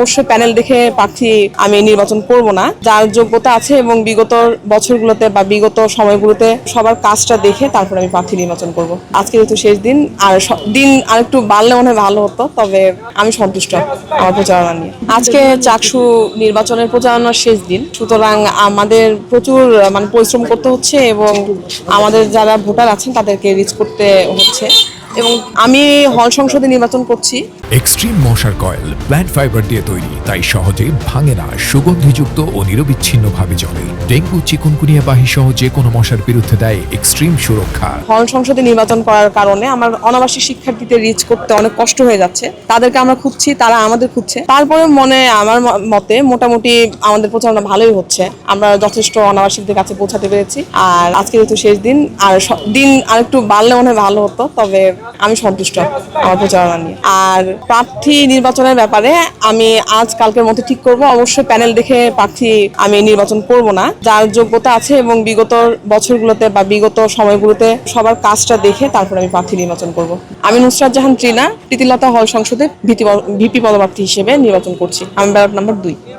অবশ্যই প্যানেল দেখে প্রার্থী আমি নির্বাচন করব না। যার যোগ্যতা আছে এবং বিগত বছরগুলোতে বা বিগত সময়গুলোতে সবার কাজটা দেখে তারপর আমি প্রার্থী নির্বাচন করব। আজকে যেহেতু শেষ দিন, আর দিন আর একটু বাড়লে মনে হয় ভালো হতো, তবে আমি সন্তুষ্ট আমার প্রচারণা নিয়ে। আজকে চাকসু নির্বাচনের প্রচারণার শেষ দিন, সুতরাং আমাদের প্রচুর পরিশ্রম করতে হচ্ছে এবং আমাদের যারা ভোটার আছেন তাদেরকে রিচ করতে হচ্ছে, এবং আমি হল সংসদে নির্বাচন করছি। এক্সট্রিম মশার কয়েল প্ল্যান্ট ফাইবার দিয়ে তৈরি, তাই সহজে ভাঙে না, সুগন্ধিযুক্ত ও নিরবিচ্ছিন্নভাবে জ্বলে। ডেঙ্গু, চিকুনগুনিয়া বাহি সহ যে কোনো মশার বিরুদ্ধে দেয় এক্সট্রিম সুরক্ষা। হল সংসদে নির্বাচন করার কারণে আমার অনাবাসিক শিক্ষার্থীদের রিচ করতে অনেক কষ্ট হয়ে যাচ্ছে। তাদেরকে আমরা খুঁজছি, তারা আমাদের খুঁজছে। তারপরে আমার মতে মোটামুটি আমাদের প্রচারণা ভালোই হচ্ছে। আমরা যথেষ্ট অনাবাসিকদের কাছে পৌঁছাতে পেরেছি। আর আজকে যেহেতু শেষ দিন, আর দিন আর একটু বাড়লে মনে হয় ভালো হতো, তবে আমি সন্তুষ্ট আমার প্রচারণা নিয়ে। আর প্রার্থী নির্বাচনের ব্যাপারে আমি আজ কালকের মধ্যে ঠিক করব। অবশ্যই প্যানেল দেখে প্রার্থী আমি নির্বাচন করব না। যার যোগ্যতা আছে এবং বিগত বছরগুলোতে বা বিগত সময়গুলোতে সবার কাজটা দেখে তারপর আমি প্রার্থী নির্বাচন করব। আমি নুসরাত জাহান ট্রিনা প্রীতিলতা হল সংসদে ভিপি পদপ্রার্থী হিসেবে নির্বাচন করছি। আমি ব্যালট নাম্বার 2।